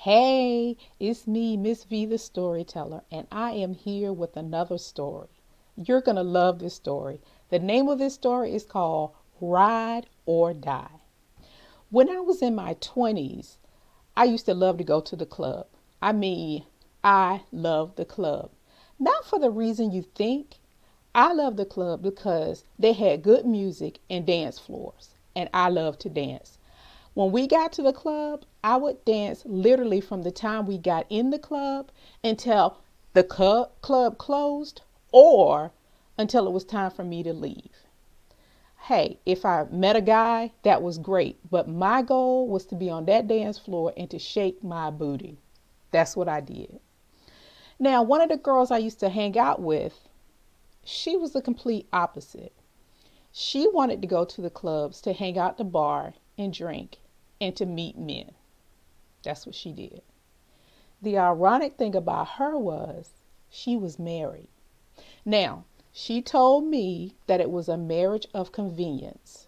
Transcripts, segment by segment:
Hey, it's me, Miss V, the storyteller, and I am here with another story. You're going to love this story. The name of this story is called Ride or Die. When I was in my 20s, I used to love to go to the club. I mean, I love the club. Not for the reason you think. I love the club because they had good music and dance floors, and I love to dance. When we got to the club, I would dance literally from the time we got in the club until the club closed or until it was time for me to leave. Hey, if I met a guy, that was great. But my goal was to be on that dance floor and to shake my booty. That's what I did. Now, one of the girls I used to hang out with, she was the complete opposite. She wanted to go to the clubs to hang out at the bar and drink and to meet men. That's what she did. The ironic thing about her was she was married. Now, she told me that it was a marriage of convenience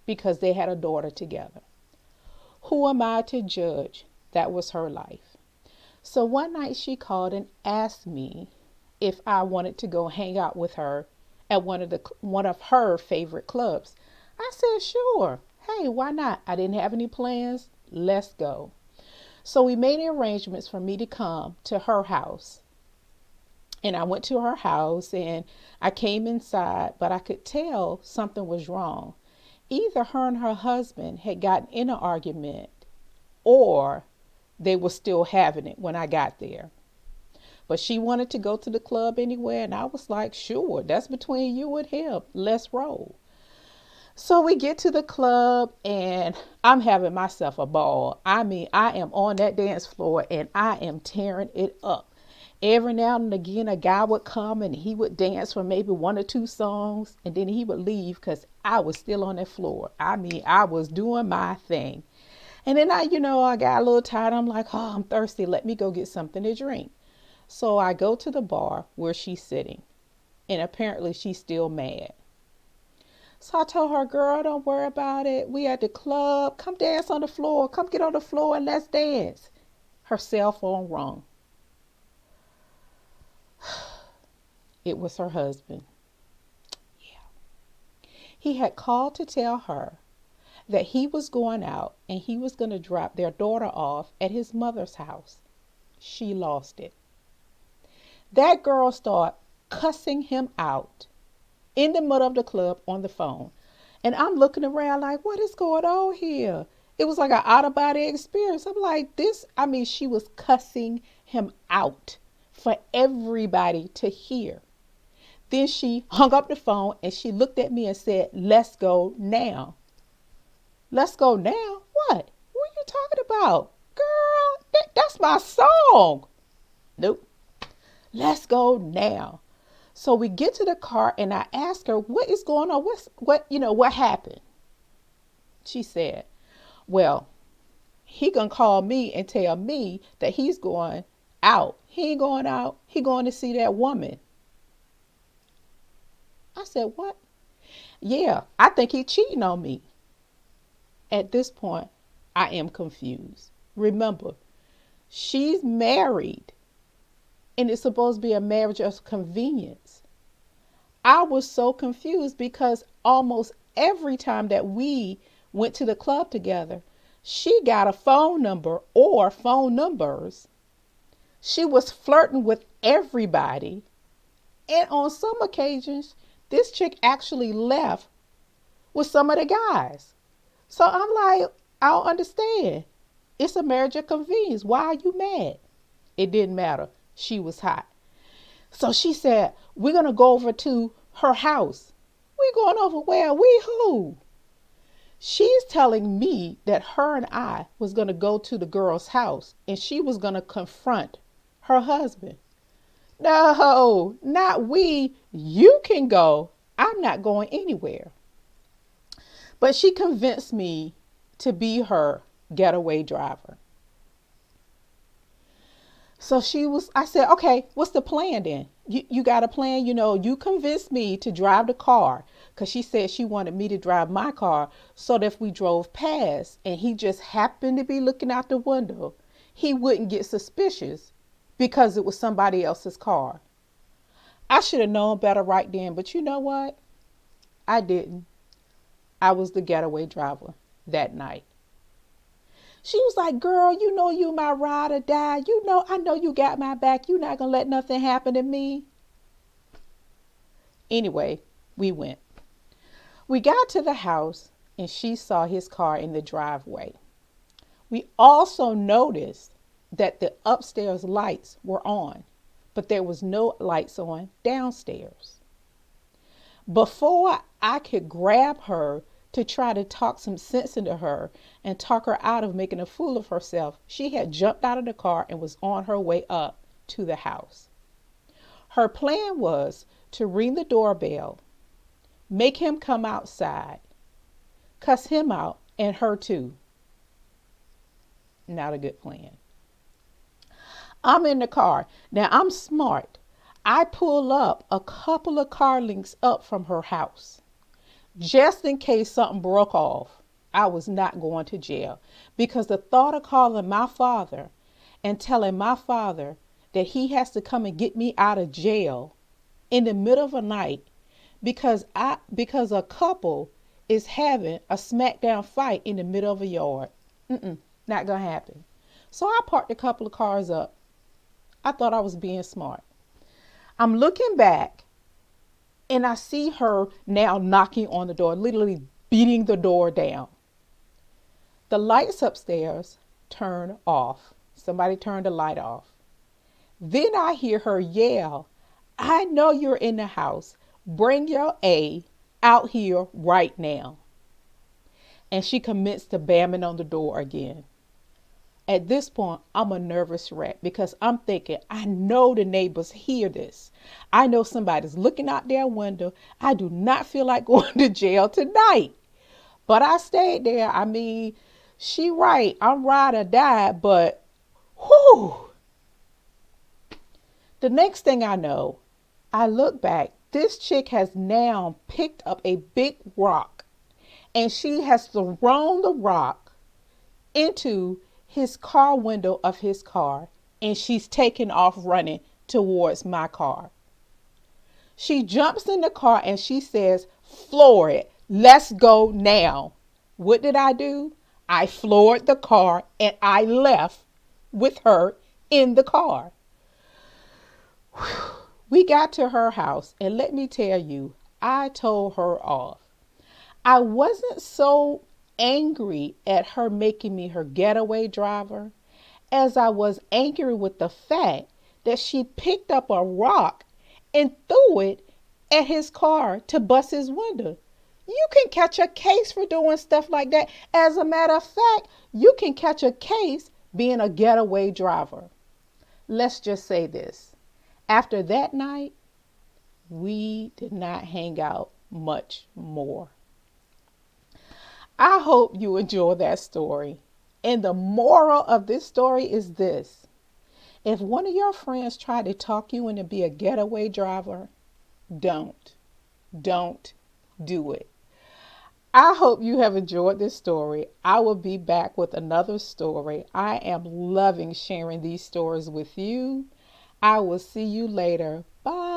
because they had a daughter together. Who am I to judge? That was her life. So one night she called and asked me if I wanted to go hang out with her at one of her favorite clubs. I said, sure. Hey, why not? I didn't have any plans. Let's go. So we made arrangements for me to come to her house. And I went to her house and I came inside, but I could tell something was wrong. Either her and her husband had gotten in an argument or they were still having it when I got there. But she wanted to go to the club anyway, and I was like, sure, that's between you and him. Let's roll. So we get to the club and I'm having myself a ball. I mean, I am on that dance floor and I am tearing it up. Every now and again, a guy would come and he would dance for maybe one or two songs and then he would leave because I was still on that floor. I mean, I was doing my thing. And then I got a little tired. I'm like, oh, I'm thirsty. Let me go get something to drink. So I go to the bar where she's sitting and apparently she's still mad. So I told her, girl, don't worry about it. We at the club. Come dance on the floor. Come get on the floor and let's dance. Her cell phone rung. It was her husband. Yeah. He had called to tell her that he was going out and he was going to drop their daughter off at his mother's house. She lost it. That girl started cussing him out in the middle of the club on the phone. And I'm looking around like, what is going on here? It was like an out of body experience. I'm like, she was cussing him out for everybody to hear. Then she hung up the phone and she looked at me and said, let's go now. Let's go now? What? What are you talking about? Girl, that's my song. Nope. Let's go now. So we get to the car and I ask her, what is going on? What happened? She said, well, he gonna call me and tell me that he's going out. He ain't going out. He going to see that woman. I said, what? Yeah, I think he cheating on me. At this point, I am confused. Remember, she's married and it's supposed to be a marriage of convenience. I was so confused because almost every time that we went to the club together, she got a phone number or phone numbers. She was flirting with everybody. And on some occasions, this chick actually left with some of the guys. So I'm like, I don't understand. It's a marriage of convenience. Why are you mad? It didn't matter. She was hot. So she said, we're going to go over to her house. We going over where? We who? She's telling me that her and I was going to go to the girl's house and she was going to confront her husband. No, not we. You can go. I'm not going anywhere. But she convinced me to be her getaway driver. So I said, okay, what's the plan then? You got a plan? You convinced me to drive the car because she said she wanted me to drive my car so that if we drove past and he just happened to be looking out the window, he wouldn't get suspicious because it was somebody else's car. I should have known better right then, but you know what? I didn't. I was the getaway driver that night. She was like, girl, you know you my ride or die. You know, I know you got my back. You not gonna let nothing happen to me. Anyway, we went. We got to the house and she saw his car in the driveway. We also noticed that the upstairs lights were on, but there was no lights on downstairs. Before I could grab her to try to talk some sense into her and talk her out of making a fool of herself, she had jumped out of the car and was on her way up to the house. Her plan was to ring the doorbell, make him come outside, cuss him out and her too. Not a good plan. I'm in the car. Now I'm smart. I pull up a couple of car links up from her house. Just in case something broke off, I was not going to jail, because the thought of calling my father and telling my father that he has to come and get me out of jail in the middle of the night because a couple is having a smackdown fight in the middle of a yard. Not gonna happen. So I parked a couple of cars up. I thought I was being smart. I'm looking back and I see her now knocking on the door, literally beating the door down. The lights upstairs turn off. Somebody turned the light off. Then I hear her yell, I know you're in the house. Bring your A out here right now. And she commenced to bamming on the door again. At this point, I'm a nervous wreck because I'm thinking, I know the neighbors hear this. I know somebody's looking out their window. I do not feel like going to jail tonight. But I stayed there. I mean, she right. I'm ride or die, but whew. The next thing I know, I look back. This chick has now picked up a big rock and she has thrown the rock into his car window of his car, and she's taken off running towards my car. She jumps in the car and she says, floor it. Let's go now. What did I do? I floored the car and I left with her in the car. We got to her house and let me tell you, I told her off. I wasn't so angry at her making me her getaway driver as I was angry with the fact that she picked up a rock and threw it at his car to bust his window. You can catch a case for doing stuff like that. As a matter of fact, you can catch a case being a getaway driver. Let's just say this. After that night, we did not hang out much more. I hope you enjoy that story. And the moral of this story is this. If one of your friends try to talk you into be a getaway driver, don't do it. I hope you have enjoyed this story. I will be back with another story. I am loving sharing these stories with you. I will see you later. Bye.